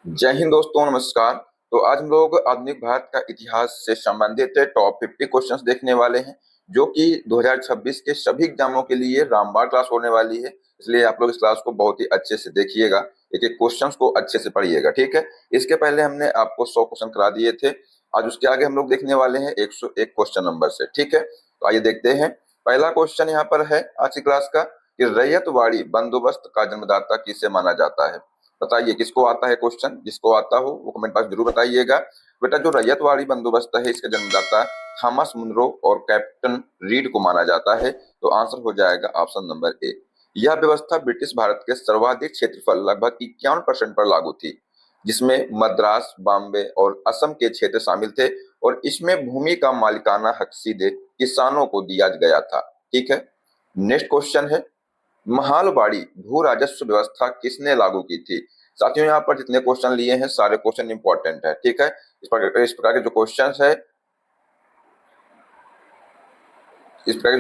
जय हिंद दोस्तों, नमस्कार। तो आज हम लोग आधुनिक भारत का इतिहास से संबंधित टॉप 50 क्वेश्चंस देखने वाले हैं, जो कि 2026 के सभी एग्जामों के लिए रामबाण क्लास होने वाली है। इसलिए आप लोग इस क्लास को बहुत ही अच्छे से देखिएगा, एक एक क्वेश्चंस को अच्छे से पढ़िएगा, ठीक है। इसके पहले हमने आपको 100 क्वेश्चन करा दिए थे। आज उसके आगे हम लोग देखने वाले हैं 101 क्वेश्चन नंबर से, ठीक है। तो आइए देखते हैं। पहला क्वेश्चन यहाँ पर है आज की क्लास का कि रैयतवाड़ी बंदोबस्त का जन्मदाता किसे माना जाता है। बताइए किसको आता है क्वेश्चन, जिसको आता हो वो कमेंट बॉक्स जरूर बताइएगा। बेटा, जो रैयतवाड़ी बंदोबस्त है इसका जन्मदाता थॉमस मुनरो और कैप्टन रीड को माना जाता है। तो आंसर हो जाएगा ऑप्शन नंबर ए। यह व्यवस्था ब्रिटिश भारत के सर्वाधिक क्षेत्रफल लगभग 51% पर लागू थी, जिसमें मद्रास, बॉम्बे और असम के क्षेत्र शामिल थे, और इसमें भूमि का मालिकाना हक सीधे किसानों को दिया गया था, ठीक है। नेक्स्ट क्वेश्चन है, महालवाड़ी भू राजस्व व्यवस्था किसने लागू की थी। साथियों, यहाँ पर जितने क्वेश्चन लिए हैं सारे क्वेश्चन इंपॉर्टेंट है, ठीक है। इस प्रकार के जो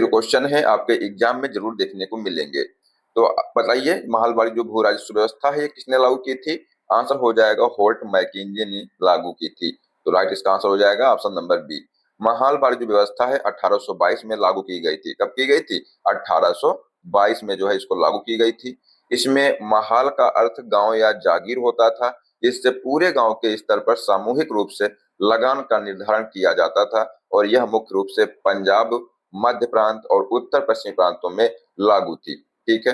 क्वेश्चन है आपके एग्जाम में जरूर देखने को मिलेंगे। तो बताइए, महालवाड़ी जो भू राजस्व व्यवस्था है ये किसने लागू की थी। आंसर हो जाएगा होल्ट मैकिंजे ने लागू की थी। तो राइट इसका आंसर हो जाएगा ऑप्शन नंबर बी। महालवाड़ी जो व्यवस्था है 1822 में लागू की गई थी। कब की गई थी? 1822 में जो है इसको लागू की गई थी। इसमें महाल का अर्थ गांव या जागीर होता था, जिससे पूरे गांव के स्तर पर सामूहिक रूप से लगान का निर्धारण किया जाता था, और यह मुख्य रूप से पंजाब, मध्य प्रांत और उत्तर पश्चिमी प्रांतों में लागू थी, ठीक है।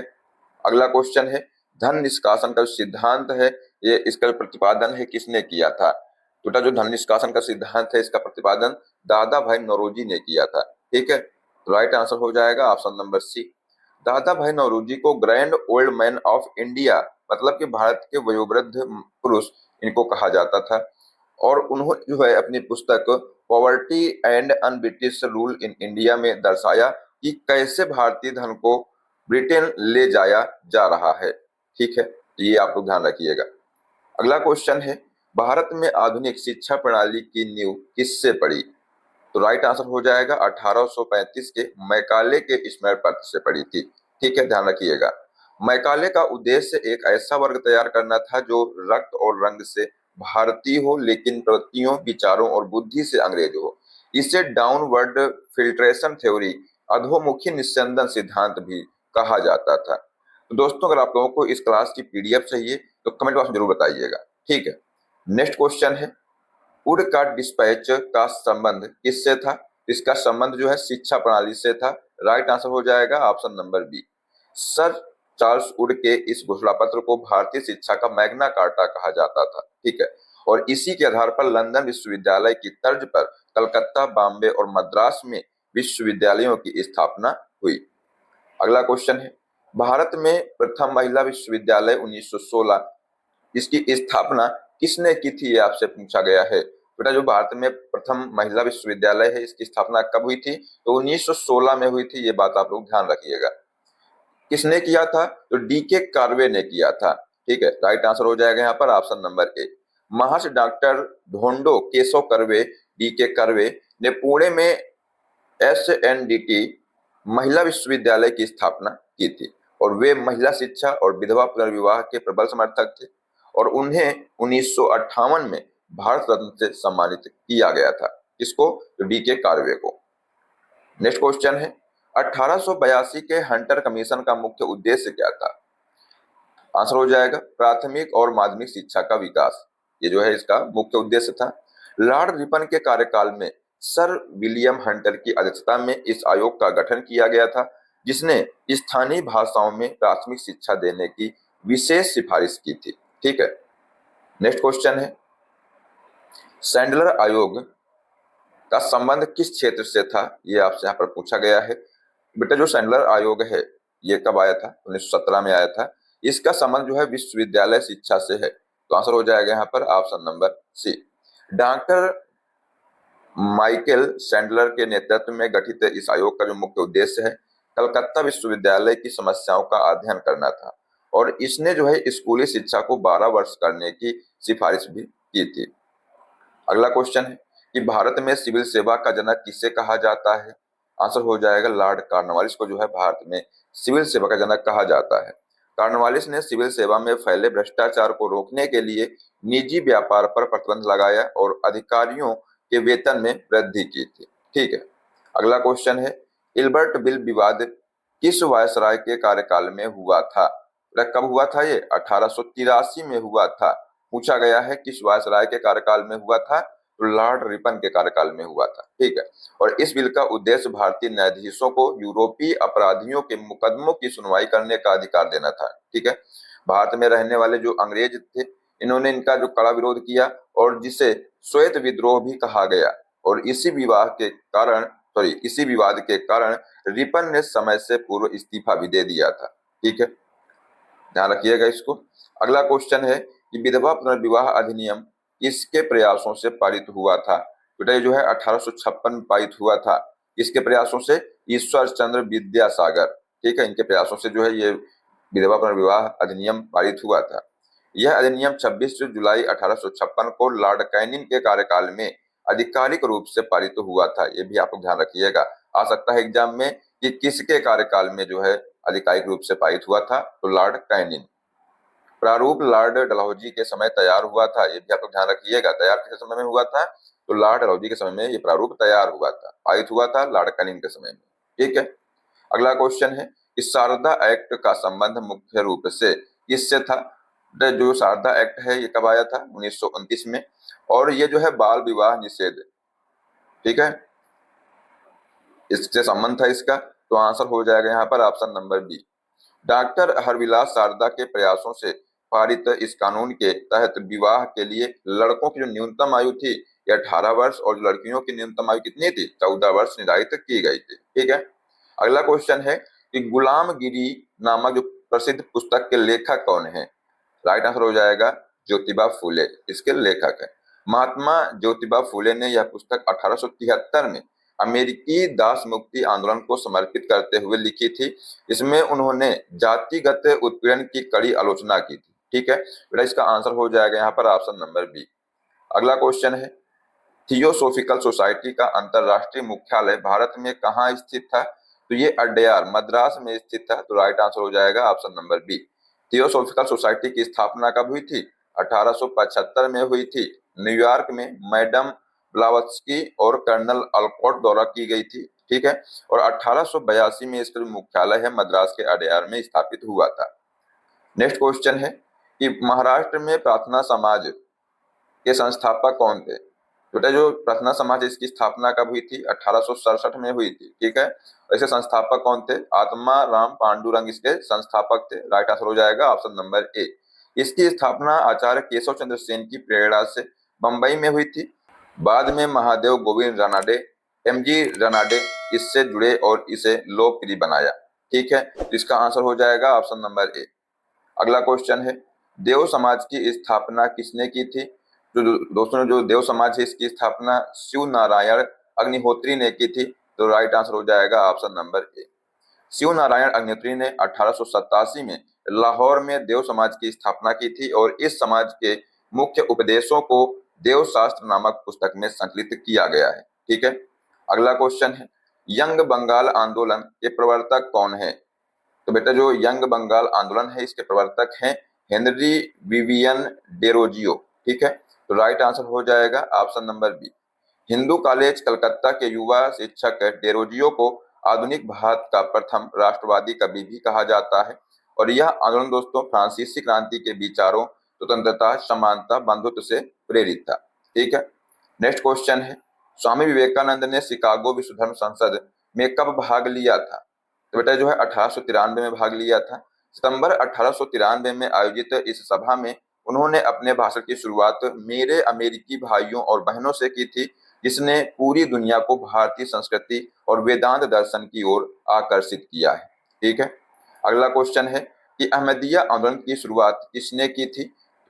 अगला क्वेश्चन है, धन निष्कासन का सिद्धांत है ये इसका प्रतिपादन है किसने किया था। तो जो धन निष्कासन का सिद्धांत है इसका प्रतिपादन दादा भाई नौरोजी ने किया था, ठीक है। तो राइट आंसर हो जाएगा ऑप्शन नंबर सी। दादा भाई नौरोजी को grand old man of India, मतलब कि भारत के वयोवृद्ध पुरुष, इनको कहा जाता था। और उन्होंने जो है अपनी पुस्तक poverty and un British rule in India में दर्शाया कि कैसे भारतीय धन को ब्रिटेन ले जाया जा रहा है, ठीक है। तो ये आप लोग ध्यान रखिएगा। अगला क्वेश्चन है, भारत में आधुनिक शिक्षा प्रणाली की नींव किससे पड़ी। तो राइट आंसर हो जाएगा 1835 के मैकाले के स्मरण पत्र से पड़ी थी, ठीक है। ध्यान रखिएगा, मैकाले का उद्देश्य एक ऐसा वर्ग तैयार करना था जो रक्त और रंग से भारतीय हो, लेकिन प्रवृत्तियों, विचारों और बुद्धि से अंग्रेज हो। इसे डाउनवर्ड फिल्ट्रेशन थ्योरी, अधोमुखी निस्यंदन सिद्धांत भी कहा जाता था। तो दोस्तों, अगर आप लोगों को इस क्लास की पीडीएफ चाहिए तो कमेंट बॉक्स में जरूर बताइएगा, ठीक है। नेक्स्ट क्वेश्चन है, वुडकाट डिस्पैच का संबंध किससे था। इसका संबंध जो है शिक्षा प्रणाली से था। राइट आंसर हो जाएगा option number B. Sir Charles Wood के इस घोषणा पत्र को भारतीय शिक्षा का मैग्ना कार्टा कहा जाता था, ठीक है। और इसी के आधार पर लंदन विश्वविद्यालय की तर्ज पर कलकत्ता, बॉम्बे और मद्रास में विश्वविद्यालयों की स्थापना हुई। अगला क्वेश्चन है, भारत में प्रथम महिला विश्वविद्यालय 1916, इसकी स्थापना किसने की थी, ये आपसे पूछा गया है। बेटा, जो भारत में प्रथम महिला विश्वविद्यालय है इसकी स्थापना कब हुई थी? तो 1916 में हुई थी। ये बात आप लोग ध्यान रखिएगा। किसने किया था? तो डीके कार्वे ने किया था, ठीक है। राइट आंसर हो जाएगा यहाँ पर option number A. Maharshi doctor Dhondo Keshav Karve, DK Karve ने पुणे में एसएनडीटी महिला विश्वविद्यालय की स्थापना की थी, और वे महिला शिक्षा और विधवा पुनर्विवाह के प्रबल समर्थक थे, और उन्हें 1958 में भारत रत्न से सम्मानित किया गया था। किसको? तो डीके कार्वे को। नेक्स्ट क्वेश्चन है, 1882 के हंटर कमीशन का मुख्य उद्देश्य क्या था। आंसर हो जाएगा प्राथमिक और माध्यमिक शिक्षा का विकास। ये जो है इसका मुख्य उद्देश्य था। लॉर्ड रिपन के कार्यकाल में सर विलियम हंटर की अध्यक्षता में इस आयोग का गठन किया गया था, जिसने स्थानीय भाषाओं में प्राथमिक शिक्षा देने की विशेष सिफारिश की थी, ठीक है। नेक्स्ट क्वेश्चन है, सैंडलर आयोग का संबंध किस क्षेत्र से था, ये आपसे यहाँ पर पूछा गया है। बेटा, जो सैंडलर आयोग है ये कब आया था? 1917 में आया था। इसका संबंध जो है विश्वविद्यालय शिक्षा से है। तो आंसर हो जाएगा यहाँ पर option number C. Doctor Michael Sandler के नेतृत्व में गठित इस आयोग का जो मुख्य उद्देश्य है कलकत्ता विश्वविद्यालय की समस्याओं का अध्ययन करना था, और इसने जो है स्कूली शिक्षा को 12 वर्ष करने की सिफारिश भी की थी। अगला क्वेश्चन है कि भारत में सिविल सेवा का जनक किसे कहा जाता है। आंसर हो जाएगा लॉर्ड कॉर्नवालिस को जो है भारत में सिविल सेवा का जनक कहा जाता है। कॉर्नवालिस ने सिविल सेवा में फैले भ्रष्टाचार को रोकने के लिए निजी व्यापार पर प्रतिबंध लगाया और अधिकारियों के वेतन में वृद्धि की थी। ठीक है, अगला क्वेश्चन है, इल्बर्ट बिल विवाद किस वायसराय के कार्यकाल में हुआ था? कब हुआ था? ये 1883 में हुआ था। पूछा गया है किस वायसराय के कार्यकाल में हुआ था? तो लॉर्ड रिपन के कार्यकाल में हुआ था। ठीक है, और इस बिल का उद्देश्य भारतीय न्यायाधीशों को यूरोपीय अपराधियों के मुकदमों की सुनवाई करने का अधिकार देना था। ठीक है, भारत में रहने वाले जो अंग्रेज थे, इन्होंने इनका जो कड़ा विरोध किया और जिसे श्वेत विद्रोह भी कहा गया, और इसी विवाद के कारण रिपन ने समय से पूर्व इस्तीफा भी दे दिया था। ठीक है, ध्यान रखिएगा इसको। अगला क्वेश्चन है कि विधवा पुनर्विवाह अधिनियम किसके प्रयासों से पारित हुआ था? बेटा ये जो है 1856 में पारित हुआ था। इसके प्रयासों से ईश्वर चंद्र विद्यासागर, ठीक है, इनके प्रयासों से जो है ये विधवा पुनर्विवाह अधिनियम पारित हुआ था। यह अधिनियम 26 जुलाई 1856 को लॉर्ड कैनिंग के कार्यकाल में आधिकारिक रूप से पारित हुआ था। ये भी आप लोग ध्यान रखिएगा, आ सकता है एग्जाम में कि किसके कार्यकाल में जो है आधिकारिक रूप से पारित हुआ था, तो लॉर्ड कैनिंग। प्रारूप लॉर्ड डलहौजी के समय तैयार हुआ था। ये भी आप लोग ध्यान रखिएगा, तैयार किस समय में हुआ था? तो लॉर्ड डलहौजी के समय में ये प्रारूप तैयार हुआ था, पारित हुआ था लॉर्ड कैनिंग के समय में। ठीक है, अगला क्वेश्चन है, इस शारदा एक्ट का संबंध मुख्य रूप से किससे था? जो शारदा एक्ट है ये कब आया था? 1929 में। और ये जो है बाल विवाह निषेध, ठीक है, इससे संबंध था इसका, तो आंसर हो जाएगा यहाँ पर option number B. Doctor Harbilas Sarda के प्रयासों से पारित इस कानून के तहत विवाह के लिए लड़कों की जो न्यूनतम आयु थी ये 18 वर्ष और लड़कियों की न्यूनतम आयु कितनी थी? 14 वर्ष निर्धारित की गई थी। ठीक है, अगला क्वेश्चन है कि गुलामगिरी नामक जो प्रसिद्ध पुस्तक के लेखक कौन है? राइट आंसर हो जाएगा ज्योतिबा फूले, इसके लेखक है। महात्मा ज्योतिबा फूले ने यह पुस्तक 1873 में अमेरिकी दास मुक्ति आंदोलन को समर्पित करते हुए लिखी थी। इसमें उन्होंने जातिगत उत्पीड़न की कड़ी आलोचना की थी। ठीक है, बेटा इसका आंसर हो जाएगा यहाँ पर ऑप्शन नंबर बी। अगला क्वेश्चन है, थियोसोफिकल सोसाइटी का अंतरराष्ट्रीय मुख्यालय भारत में कहाँ स्थित था? तो ये अड्यार मद्रास में स्थित था, तो राइट आंसर हो जाएगा option number B. Theosophical society की स्थापना कब हुई थी? 1875 में हुई थी। न्यूयॉर्क में मैडम ब्लावत्स्की और कर्नल अल्कोट द्वारा की गई थी। ठीक है, और 1882 में इसका जो मुख्यालय है मद्रास के अड्यार में स्थापित हुआ था। नेक्स्ट क्वेश्चन है कि महाराष्ट्र में प्रार्थना समाज के संस्थापक कौन थे? बेटा जो प्रार्थना समाज इसकी स्थापना कब हुई थी? 1867 में हुई थी। ठीक है, इसके संस्थापक कौन थे? आत्मा राम पांडुरंग इसके संस्थापक थे। राइट आंसर हो जाएगा ऑप्शन नंबर ए। इसकी स्थापना आचार्य केशव चंद्र सेन की प्रेरणा से बंबई में हुई थी। बाद में महादेव गोविंद रानाडे, एमजी रानाडे इससे जुड़े और इसे लोकप्रिय बनाया। ठीक है, तो इसका आंसर हो जाएगा ऑप्शन नंबर ए। अगला क्वेश्चन है, देव समाज की स्थापना किसने की थी? जो दोस्तों जो देव समाज है इसकी स्थापना शिव नारायण अग्निहोत्री ने की थी, तो राइट आंसर हो जाएगा option number A. Shiv Narayan Agnihotri ने 1887 में लाहौर में देव समाज की स्थापना की थी और इस समाज के मुख्य उपदेशों को देव शास्त्र नामक पुस्तक में संकलित किया गया है। ठीक है, अगला क्वेश्चन है, यंग बंगाल आंदोलन के प्रवर्तक कौन है? तो बेटा जो यंग बंगाल आंदोलन है इसके प्रवर्तक हैं हेनरी विवियन डेरोजियो। ठीक है, तो राइट आंसर हो जाएगा option number B. Hindu college Calcutta के युवा शिक्षक डेरोजियो को आधुनिक भारत का प्रथम राष्ट्रवादी कवि भी कहा जाता है और यह आंदोलन दोस्तों फ्रांसीसी क्रांति के विचारों स्वतंत्रता, समानता, बंधुत्व से प्रेरित था। ठीक है, नेक्स्ट क्वेश्चन है, स्वामी विवेकानंद ने शिकागो विश्व धर्म संसद में कब भाग लिया था? तो बेटा जो है 1893 में भाग लिया था। सितंबर 1893 में आयोजित इस सभा में उन्होंने अपने भाषण की शुरुआत मेरे अमेरिकी भाइयों और बहनों से की थी, जिसने पूरी दुनिया को भारतीय संस्कृति और वेदांत दर्शन की ओर आकर्षित किया है। ठीक है, अगला क्वेश्चन है कि अहमदिया आंदोलन की शुरुआत किसने की थी?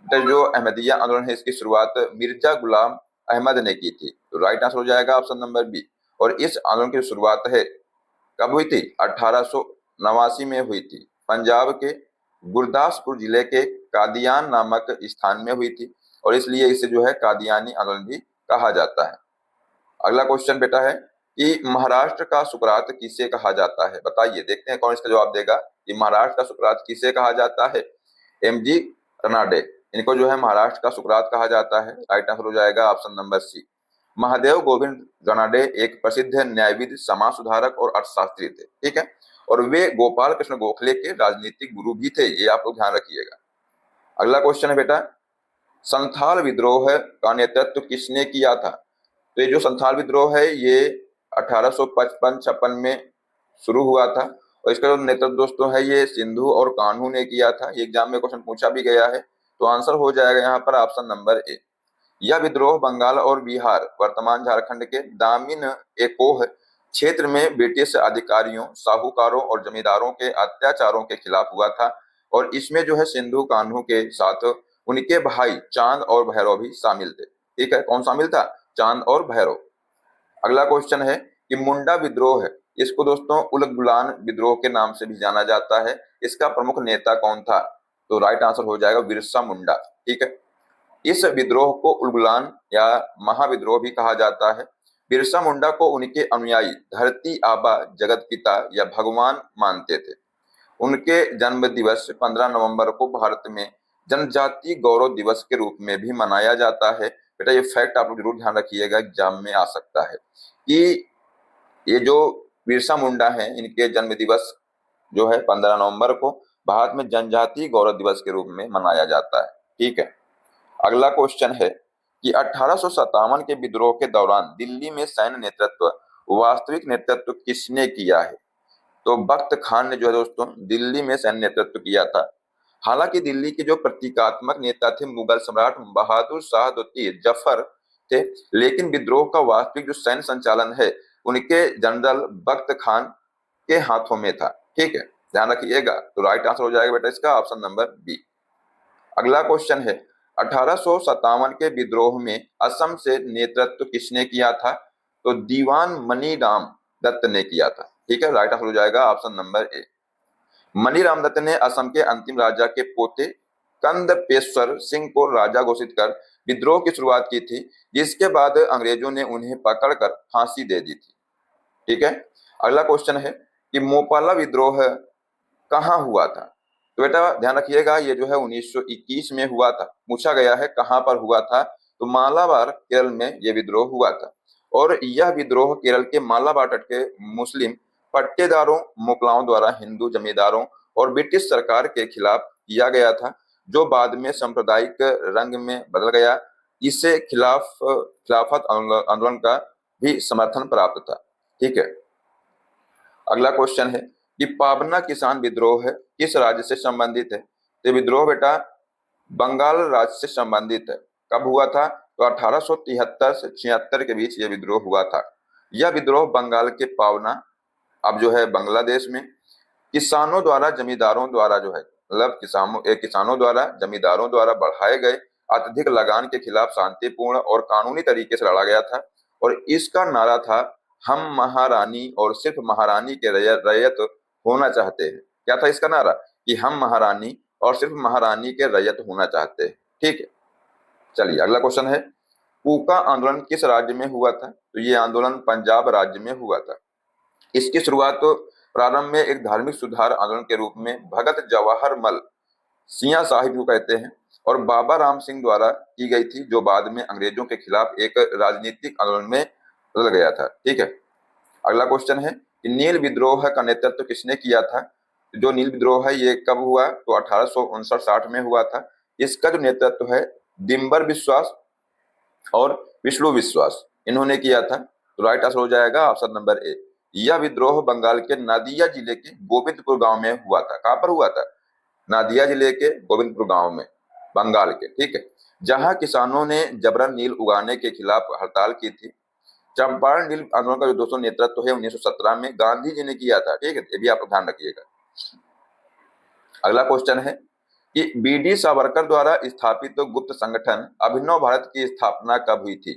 तो जो अहमदिया आंदोलन है इसकी शुरुआत मिर्जा गुलाम अहमद ने की थी, तो राइट आंसर हो जाएगा ऑप्शन नंबर बी। और इस आंदोलन की शुरुआत है कब हुई थी? 1889 में हुई थी। पंजाब के गुरदासपुर जिले के कादियान नामक स्थान में हुई थी और इसलिए इसे जो है कादियानी आंदोलन भी कहा जाता है। अगला क्वेश्चन बेटा है कि महाराष्ट्र का सुकरात किसे कहा जाता है? बताइए, देखते हैं कौन इसका जवाब देगा। कि महाराष्ट्र का सुकरात किसे कहा जाता है? एमजी रनाडे, इनको जो है महाराष्ट्र का सुकरात कहा जाता है। राइट आंसर हो जाएगा option number C. Mahadev Govind Ranade एक प्रसिद्ध न्यायविद, समाज सुधारक और अर्थशास्त्री थे, ठीक है, और वे गोपाल कृष्ण गोखले के राजनीतिक गुरु भी थे, ये आप लोग ध्यान रखिएगा। अगला क्वेश्चन है बेटा, संथाल विद्रोह का नेतृत्व किसने किया था? तो ये जो संथाल विद्रोह है ये 1855-56 में शुरू हुआ था, और इसका जो नेतृत्व दोस्तों है ये सिंधु और कान्हू ने किया था। ये एग्जाम में क्वेश्चन पूछा भी गया है, तो आंसर हो जाएगा यहाँ पर ऑप्शन नंबर ए। यह विद्रोह बंगाल और बिहार, वर्तमान झारखंड के दामिन एकोह क्षेत्र में ब्रिटिश अधिकारियों, साहूकारों और जमींदारों के अत्याचारों के खिलाफ हुआ था, और इसमें जो है सिंधु कान्हू के साथ उनके भाई चांद और भैरव भी शामिल थे, ठीक है। कौन शामिल था? चांद और भैरव। अगला क्वेश्चन है कि मुंडा विद्रोह है, इसको दोस्तों उलगुलान विद्रोह के नाम से भी जाना जाता है, इसका प्रमुख नेता कौन था? तो राइट आंसर हो जाएगा बिरसा मुंडा, ठीक है। इस विद्रोह को उलगुलान या महाविद्रोह भी कहा जाता है। बिरसा मुंडा को उनके अनुयायी धरती आबा, जगत पिता या भगवान मानते थे। उनके जन्म दिवस 15 नवंबर को भारत में जनजाति गौरव दिवस के रूप में भी मनाया जाता है। बेटा ये फैक्ट आप लोग जरूर ध्यान रखिएगा, एग्जाम में आ सकता है कि ये जो बिरसा मुंडा हैं इनके जन्म दिवस जो है 15 नवंबर को भारत में जनजाति गौरव दिवस के रूप में मनाया जाता है, ठीक है। अगला क्वेश्चन है कि 1857 के विद्रोह के दौरान दिल्ली में सैन्य नेतृत्व, वास्तविक नेतृत्व किसने किया है? तो बख्त खान ने जो है दोस्तों दिल्ली में सैन्य नेतृत्व किया था। हालांकि दिल्ली के जो प्रतीकात्मक नेता थे मुगल सम्राट बहादुर शाह द्वितीय जफर थे, लेकिन विद्रोह का वास्तविक जो सैन्य संचालन है उनके जनरल बख्त खान के हाथों में था, ठीक है, ध्यान रखिएगा। तो राइट आंसर हो जाएगा बेटा इसका ऑप्शन नंबर बी। अगला क्वेश्चन है 1857 के विद्रोह में असम से नेतृत्व किसने किया था? तो दीवान मनीराम दत्त ने किया था, ठीक है, राइट आंसर हो जाएगा option number A. Maniram Dutta ने असम के अंतिम राजा के पोते कंदपेश्वर सिंह को राजा घोषित कर विद्रोह की शुरुआत की थी, जिसके बाद अंग्रेजों ने उन्हें पकड़कर फांसी दे दी थी, ठीक है। अगला क्वेश्चन है कि मोपाला विद्रोह कहाँ हुआ था? तो बेटा ध्यान रखिएगा ये जो है 1921 में हुआ था। पूछा गया है कहां पर हुआ था, तो मालाबार केरल में ये विद्रोह हुआ था, और यह विद्रोह केरल के मालाबार तट के मुस्लिम पट्टेदारों, मोकलाओं द्वारा हिंदू जमींदारों और ब्रिटिश सरकार के खिलाफ किया गया था, जो बाद में सांप्रदायिक रंग में बदल गया। इससे खिलाफत आंदोलन का भी समर्थन प्राप्त था, ठीक है। अगला क्वेश्चन है कि पाबना किसान विद्रोह किस राज्य से संबंधित है? तो विद्रोह बेटा बंगाल राज्य से संबंधित है। कब हुआ था? तो 1873 से 76 के बीच यह विद्रोह हुआ था। यह विद्रोह बंगाल के पावना, अब जो है बांग्लादेश में, किसानों द्वारा जमींदारों द्वारा जो है मतलब किसानों द्वारा जमींदारों द्वारा बढ़ाए गए अत्यधिक लगान के खिलाफ शांतिपूर्ण और कानूनी तरीके से लड़ा गया था, और इसका नारा था हम महारानी और सिर्फ महारानी के रैयत होना चाहते हैं। क्या था इसका नारा? कि हम महारानी और सिर्फ महारानी के रैयत होना चाहते हैं, ठीक है। चलिए अगला क्वेश्चन है कूका आंदोलन किस राज्य में हुआ था? तो ये आंदोलन पंजाब राज्य में हुआ था। इसकी शुरुआत तो प्रारंभ में एक धार्मिक सुधार आंदोलन के रूप में भगत जवाहर मल सिंह साहिब को कहते हैं और बाबा राम सिंह द्वारा की गई थी, जो बाद में अंग्रेजों के खिलाफ एक राजनीतिक आंदोलन में बदल गया था, ठीक है। अगला क्वेश्चन है कि नील विद्रोह का नेतृत्व किसने किया था? जो नील विद्रोह है ये कब हुआ? तो 1859-60 में हुआ था। इसका जो नेतृत्व है दिम्बर विश्वास और विष्णु विश्वास इन्होंने किया था। तो राइट आंसर हो जाएगा ऑप्शन नंबर ए। यह विद्रोह बंगाल के नादिया जिले के गोविंदपुर गांव में हुआ था। कहां पर हुआ था? नादिया जिले के गोविंदपुर गांव में, बंगाल के, ठीक है, जहां किसानों ने जबरन नील उगाने के खिलाफ हड़ताल की थी। चंपारण नील आंदोलन का जो दोस्तों नेतृत्व है 1917 में गांधी जी ने किया था, ठीक है, ये भी आप ध्यान रखिएगा। अगला क्वेश्चन है कि बीडी सावरकर द्वारा स्थापित गुप्त संगठन अभिनव भारत की स्थापना कब हुई थी?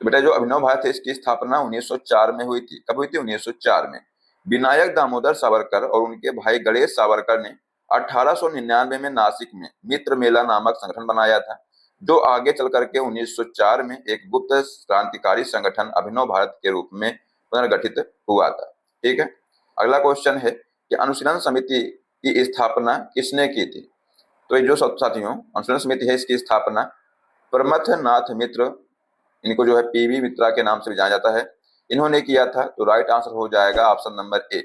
तो बेटा जो अभिनव भारत है इसकी स्थापना 1904 में हुई थी। कब हुई थी? 1904 में। विनायक दामोदर सावरकर और उनके भाई गणेश सावरकर ने 1899 में नासिक में मित्र मेला नामक संगठन बनाया था, जो आगे चल करके 1904 में एक गुप्त क्रांतिकारी संगठन अभिनव भारत के रूप में पुनर्गठित हुआ था, ठीक है। अगला क्वेश्चन है कि अनुशीलन समिति की स्थापना किसने की थी? तो ये जो साथियों अनुशीलन समिति है, इसकी स्थापना प्रमथनाथ मित्र, इनको जो है पीवी मित्रा के नाम से भी जाना जाता है, इन्होंने किया था। तो राइट आंसर हो जाएगा ऑप्शन नंबर ए।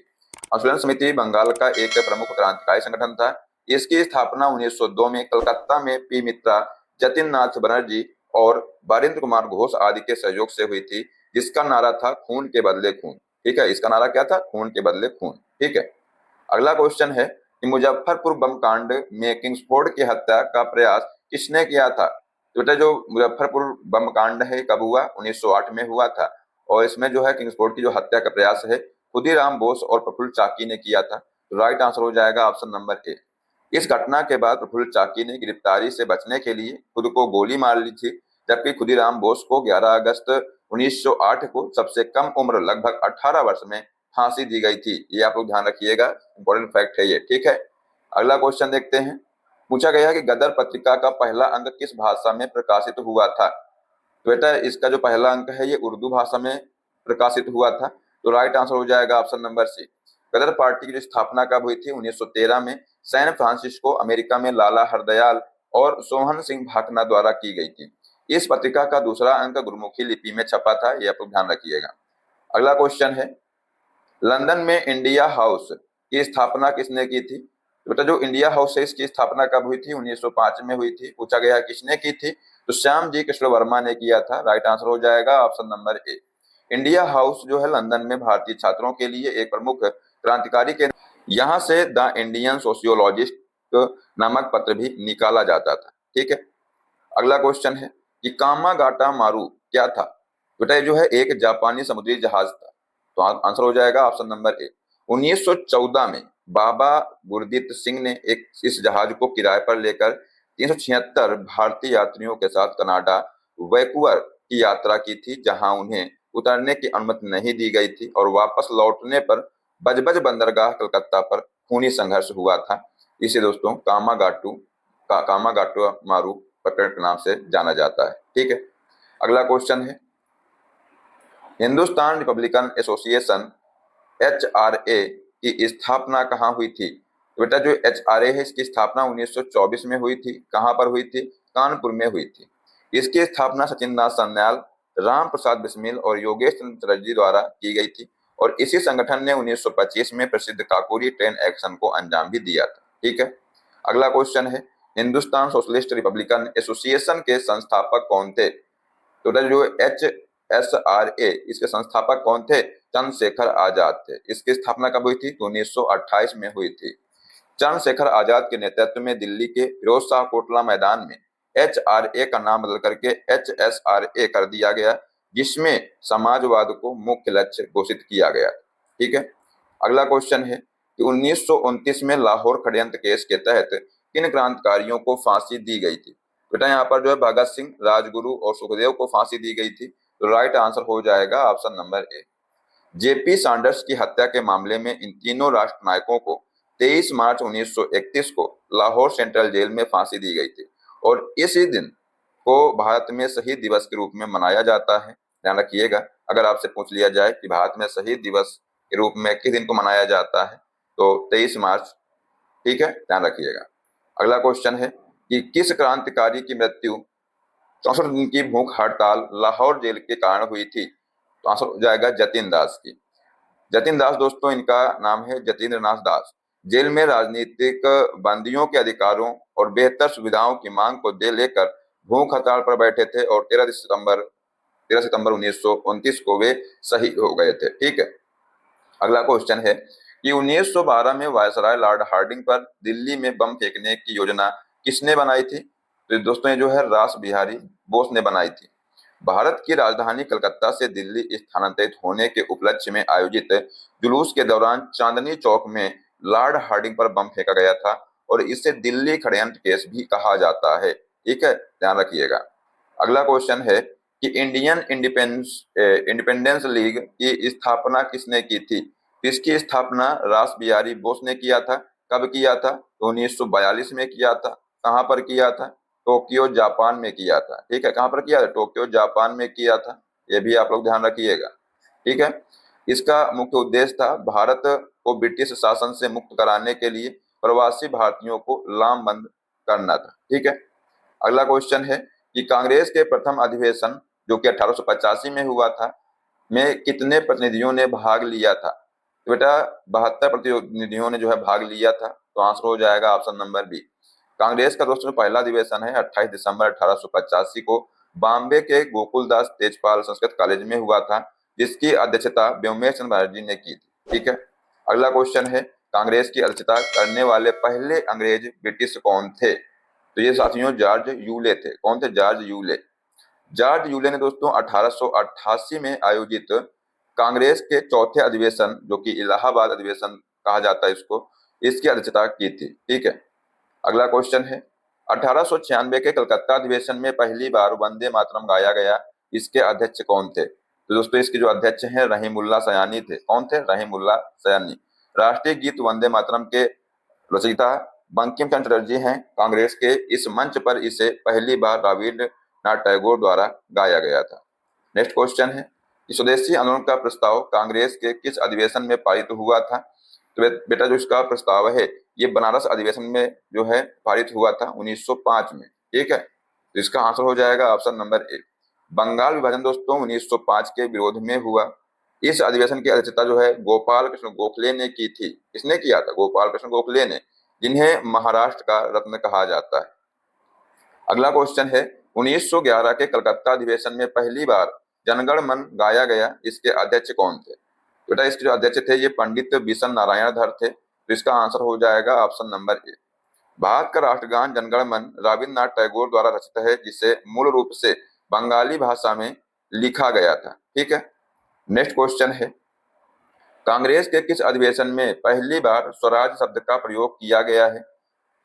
अनुशीलन समिति बंगाल का एक प्रमुख क्रांतिकारी संगठन था। इसकी स्थापना 1902 में कलकत्ता में पी मित्रा, जतिन नाथ बनर्जी और बारिंद्र कुमार घोष आदि के सहयोग से हुई थी, जिसका नारा था खून के बदले खून। ठीक है, इसका नारा क्या था? खून के बदले खून। ठीक है, अगला क्वेश्चन है कि मुजफ्फरपुर बम कांड में किंग्सफोर्ड की हत्या का प्रयास किसने किया था? तो बेटा जो मुजफ्फरपुर बम कांड है कब हुआ? 1908 में हुआ था, और इसमें जो है किंग्सफोर्ड की जो हत्या का प्रयास है खुदीराम बोस और प्रफुल्ल चाकी ने किया था। तो राइट आंसर हो जाएगा ऑप्शन नंबर ए। इस घटना के बाद प्रफुल्ल चाकी ने गिरफ्तारी से बचने के लिए खुद को गोली मार ली थी, जबकि खुदीराम बोस को 11 अगस्त 1908 को सबसे कम उम्र लगभग 18 वर्ष में फांसी दी गई थी। ये आप लोग ध्यान रखिएगा, इंपॉर्टेंट फैक्ट है ये। ठीक है, अगला क्वेश्चन देखते हैं। पूछा गया कि गदर पत्रिका का पहला अंक किस भाषा में प्रकाशित हुआ था? तो बेटा इसका जो पहला अंक है ये उर्दू भाषा में प्रकाशित हुआ था। तो राइट आंसर हो जाएगा ऑप्शन नंबर सी। गदर पार्टी की जो स्थापना कब हुई थी? 1913 में सैन फ्रांसिस्को अमेरिका में लाला हरदयाल और सोहन सिंह भाकना द्वारा की गई थी। इस पत्रिका का दूसरा अंक गुरमुखी लिपि में छपा था, ये आप लोग ध्यान रखिएगा। अगला क्वेश्चन है, लंदन में इंडिया हाउस की स्थापना किसने की थी? तो बेटा जो इंडिया हाउस है इसकी स्थापना कब हुई थी? 1905 में हुई थी। पूछा गया किसने की थी? तो श्याम जी कृष्ण वर्मा ने किया था। राइट आंसर हो जाएगा ऑप्शन नंबर ए। इंडिया हाउस जो है लंदन में भारतीय छात्रों के लिए एक प्रमुख क्रांतिकारी केंद्र, यहाँ से द इंडियन सोशियोलॉजिस्ट नामक पत्र भी निकाला जाता था। ठीक है, अगला क्वेश्चन है कि कामागाटा मारू क्या था? बेटा जो है एक जापानी समुद्री जहाज था। तो आंसर हो जाएगा ऑप्शन नंबर ए। 1914 में बाबा गुरदीप सिंह ने इस जहाज को किराए पर लेकर 376 भारतीय यात्रियों के साथ कनाडा वैंकूवर की यात्रा की थी, जहां उन्हें उतरने की अनुमति नहीं दी गई थी, और वापस लौटने पर बजबज बंदरगाह कलकत्ता पर खूनी संघर्ष हुआ था। इसे दोस्तों कामागाटू मारू प्रकरण के नाम से जाना जाता है। ठीक है, अगला क्वेश्चन है, हिंदुस्तान रिपब्लिकन एसोसिएशन HRA की स्थापना कहाँ हुई थी? तो बेटा जो HRA है इसकी स्थापना 1924 में हुई थी। कहाँ पर हुई थी? कानपुर में हुई थी। इसकी स्थापना सचिन दास सन्याल, राम प्रसाद बिस्मिल और योगेश चंद्र चटर्जी द्वारा की गई थी, और इसी संगठन ने 1925 में प्रसिद्ध काकोरी ट्रेन एक्शन को अंजाम भी दिया था। ठीक है, अगला क्वेश्चन है, हिंदुस्तान सोशलिस्ट रिपब्लिकन एसोसिएशन के संस्थापक कौन थे? तो जो HSRA इसके संस्थापक कौन थे? चंद्रशेखर आजाद थे। इसकी स्थापना कब हुई थी? तो 1928 में हुई थी। चंद्रशेखर आजाद के नेतृत्व में दिल्ली के फिरोज शाह कोटला मैदान में HRA का नाम बदल करके HSRA कर दिया गया, जिसमें समाजवाद को मुख्य लक्ष्य घोषित किया गया। ठीक है, अगला क्वेश्चन है कि 1929 में लाहौर षड्यंत्र केस के तहत किन क्रांतिकारियों को फांसी दी गई थी? बेटा यहाँ पर जो है भगत सिंह, राजगुरु और सुखदेव को फांसी दी गई थी। तो राइट आंसर हो जाएगा ऑप्शन नंबर ए। JP सैंडर्स की हत्या के मामले में इन तीनों राष्ट्र नायकों को 23 मार्च 1931 को लाहौर सेंट्रल जेल में फांसी दी गई थी, और इसी दिन को भारत में शहीद दिवस के रूप में मनाया जाता है। ध्यान रखिएगा, अगर आपसे पूछ लिया जाए कि भारत में शहीद दिवस के रूप में किस दिन को मनाया जाता है, तो 23 मार्च। ठीक है, ध्यान रखिएगा। अगला क्वेश्चन है कि किस क्रांतिकारी की मृत्यु 64 दिन की भूख हड़ताल लाहौर जेल के कारण हुई थी? तो आंसर हो जाएगा जतिन दास की। जतिन दास दोस्तों इनका नाम है जतीन्द्र नाथ दास। जेल में राजनीतिक बंदियों के अधिकारों और बेहतर सुविधाओं की मांग को दे लेकर भूख हड़ताल पर बैठे थे, और 13 सितंबर 1929 को वे शहीद हो गए थे। ठीक है, अगला क्वेश्चन है कि 1912 में वायसराय लॉर्ड हार्डिंग पर दिल्ली में बम फेंकने की योजना किसने बनाई थी? तो दोस्तों ये जो है रास बिहारी बोस ने बनाई थी। भारत की राजधानी कलकत्ता से दिल्ली स्थानांतरित होने के उपलक्ष्य में आयोजित जुलूस के दौरान चांदनी चौक में लॉर्ड हार्डिंग पर बम फेंका गया था, और इसे दिल्ली षड्यंत्र केस भी कहा जाता है। ठीक है, ध्यान रखिएगा। अगला क्वेश्चन है कि इंडियन इंडिपेंडेंस लीग की स्थापना किसने की थी? इसकी स्थापना रास बिहारी बोस ने किया था। कब किया था? तो 1942 में किया था। कहां पर किया था? टोक्यो जापान में किया था। ठीक है, कहां पर किया था? टोक्यो जापान में किया था। ये भी आप लोग ध्यान रखिएगा। ठीक है, इसका मुख्य उद्देश्य था भारत को ब्रिटिश शासन से मुक्त कराने के लिए प्रवासी भारतीयों को लामबंद करना था। ठीक है। अगला क्वेश्चन है कि कांग्रेस के प्रथम अधिवेशन जो कि 1885 में हुआ था, में कितने प्रतिनिधियों ने भाग लिया था? तो बेटा 72 प्रतिनिधियों ने जो है भाग लिया था। तो आंसर हो जाएगा ऑप्शन नंबर बी। कांग्रेस का दोस्तों पहला अधिवेशन है 28 दिसंबर 1885 को बॉम्बे के गोकुलदास तेजपाल संस्कृत कॉलेज में हुआ था, जिसकी अध्यक्षता व्योमेश चंद्र बनर्जी ने की थी। ठीक है। अगला क्वेश्चन है कांग्रेस की अध्यक्षता करने वाले पहले अंग्रेज ब्रिटिश कौन थे? तो ये साथियों जॉर्ज यूले थे। कौन थे? George Yule. जॉर्ज यूले ने दोस्तों 1888 में आयोजित कांग्रेस के चौथे अधिवेशन जो कि इलाहाबाद अधिवेशन कहा जाता है इसको, इसकी अध्यक्षता की थी। ठीक है। अगला क्वेश्चन है 1896 के कलकत्ता अधिवेशन में पहली बार वंदे मातरम गाया गया, इसके अध्यक्ष कौन थे? तो दोस्तों इसके जो अध्यक्ष हैं रहीमुल्लाह सयानी थे। कौन थे? रहीमुल्लाह सयानी। राष्ट्रीय गीत वंदे मातरम के रचयिता बंकिम चंद्र चटर्जी हैं। कांग्रेस के इस मंच पर इसे पहली बार रवींद्रनाथ टैगोर द्वारा गाया गया था। नेक्स्ट क्वेश्चन है कि स्वदेशी आंदोलन का प्रस्ताव कांग्रेस के किस अधिवेशन में पारित हुआ था? तो बेटा जो इसका प्रस्ताव है ये बनारस अधिवेशन में जो है पारित हुआ था 1905 में। ठीक है। तो इसका आंसर हो जाएगा ऑप्शन नंबर ए। बंगाल विभाजन दोस्तों 1905 के विरोध में हुआ। इस अधिवेशन की अध्यक्षता जो है गोपाल कृष्ण गोखले ने की थी। किसने किया था? गोपाल कृष्ण गोखले ने, जिन्हें महाराष्ट्र का रत्न कहा जाता है। अगला क्वेश्चन है 1911 के कलकत्ता अधिवेशन में पहली बार जनगण मन गाया गया, इसके अध्यक्ष कौन थे? बेटा इसके जो अध्यक्ष थे ये पंडित बिशन नारायण धर थे। तो इसका आंसर हो जाएगा ऑप्शन नंबर ए। भारत का राष्ट्रगान जनगण मन रविन्द्रनाथ टैगोर द्वारा रचित है, जिसे मूल रूप से बंगाली भाषा में लिखा गया था। ठीक है। नेक्स्ट क्वेश्चन है कांग्रेस के किस अधिवेशन में पहली बार स्वराज शब्द का प्रयोग किया गया है?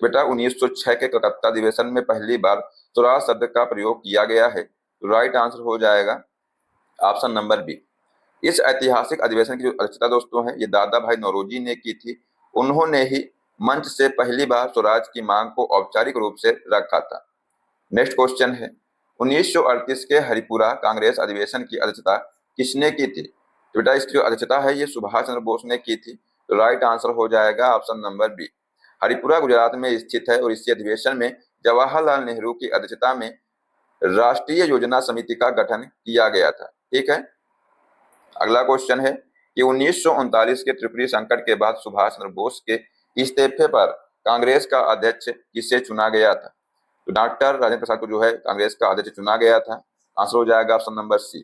बेटा 1906 के कलकत्ता अधिवेशन में पहली बार स्वराज शब्द का प्रयोग किया गया है। तो राइट आंसर हो जाएगा ऑप्शन नंबर बी। इस ऐतिहासिक अधिवेशन की जो अध्यक्षता दोस्तों है ये दादा भाई नौरोजी ने की थी। उन्होंने ही मंच से पहली बार स्वराज की मांग को औपचारिक रूप से रखा था। नेक्स्ट क्वेश्चन है 1938 के हरिपुरा कांग्रेस अधिवेशन की अध्यक्षता किसने की थी? तो बेटा इसकी जो अध्यक्षता है ये सुभाष चंद्र बोस ने की थी। तो राइट आंसर हो जाएगा option number B. Haripura Gujarat में स्थित है और इसी अधिवेशन में जवाहरलाल नेहरू की अध्यक्षता में राष्ट्रीय योजना समिति का गठन किया गया था। ठीक है। अगला क्वेश्चन है कि 1939 के त्रिपुरी संकट के बाद सुभाष चंद्र बोस के इस्तीफे पर कांग्रेस का अध्यक्ष किसे चुना गया था? तो डॉक्टर राजेंद्र प्रसाद को जो है कांग्रेस का अध्यक्ष चुना गया था। आंसर हो जाएगा ऑप्शन नंबर सी।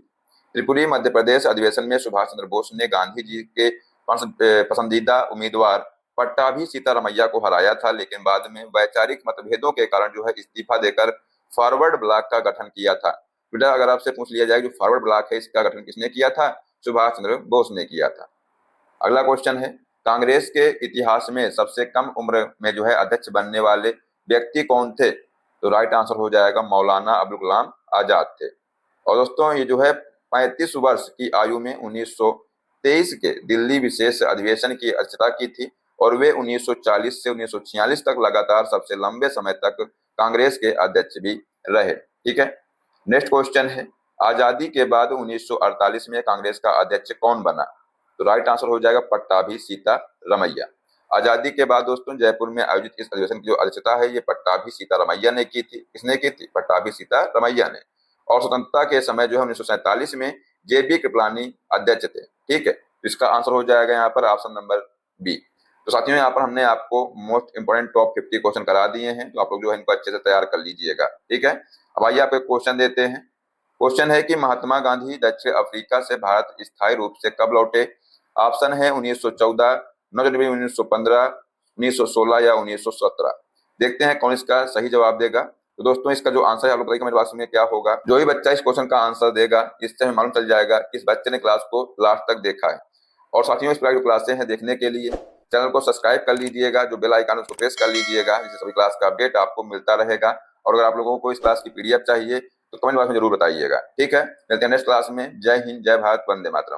त्रिपुरी मध्य प्रदेश अधिवेशन में सुभाष चंद्र बोस ने गांधी जी के पसंदीदा उम्मीदवार पट्टाभी सीतारमैया को हराया था, लेकिन बाद में वैचारिक मतभेदों के कारण जो है इस्तीफा देकर फॉरवर्ड ब्लॉक का गठन किया था। बेटा अगर आपसे पूछ लिया जाए जो फॉरवर्ड ब्लॉक है इसका गठन किसने किया था? सुभाष चंद्र बोस ने किया था। अगला क्वेश्चन है कांग्रेस के इतिहास में सबसे कम उम्र में जो है अध्यक्ष बनने वाले व्यक्ति कौन थे? तो राइट आंसर हो जाएगा मौलाना अब्दुल कलाम आजाद थे। और दोस्तों ये जो है 35 वर्ष की आयु में 1923 के दिल्ली विशेष अधिवेशन की अध्यक्षता की थी और वे 1940 से 1946 तक लगातार सबसे लंबे समय तक कांग्रेस के अध्यक्ष भी रहे। ठीक है। नेक्स्ट क्वेश्चन है आजादी के बाद 1948 में कांग्रेस का अध्यक्ष कौन बना? तो राइट आंसर हो जाएगा पट्टाभी सीतारमैया। आजादी के बाद दोस्तों जयपुर में आयोजित इस अधिवेशन की जो अध्यक्षता है ये पट्टाभी सीतारमैया ने की थी। किसने की थी? पट्टाभी सीतारमैया ने। और स्वतंत्रता के समय जो है 1947 में जेबी कृपलानी अध्यक्ष थे। ठीक है। तो इसका आंसर हो जाएगा यहाँ पर ऑप्शन नंबर बी। तो साथियों यहाँ पर हमने आपको मोस्ट इंपोर्टेंट टॉप 50 क्वेश्चन करा दिए हैं, तो आप लोग जो है इनको अच्छे से तैयार कर लीजिएगा। ठीक है। अब आइए आपको एक क्वेश्चन देते हैं। क्वेश्चन है कि महात्मा गांधी दक्षिण अफ्रीका से भारत स्थायी रूप से कब लौटे? ऑप्शन है 1914, 9 जनवरी 1915, 1916 या 1917। देखते हैं कौन इसका सही जवाब देगा। तो दोस्तों इसका जो आंसर है आप लोग बताइए कमेंट बॉक्स में क्या होगा। जो भी बच्चा इस क्वेश्चन का आंसर देगा इससे हमें मालूम चल जाएगा कि इस बच्चे ने क्लास को लास्ट तक देखा है। और साथियों इस प्रकार की क्लासें हैं देखने के लिए चैनल को सब्सक्राइब कर लीजिएगा, जो बेल आइकन उसको प्रेस कर लीजिएगा, जिससे सभी क्लास का अपडेट आपको मिलता रहेगा। और अगर आप लोगों को इस क्लास की पीडीएफ चाहिए तो कमेंट बॉक्स में जरूर बताइएगा। ठीक है। मिलते हैं नेक्स्ट क्लास में। जय हिंद, जय भारत, वंदे मातरम।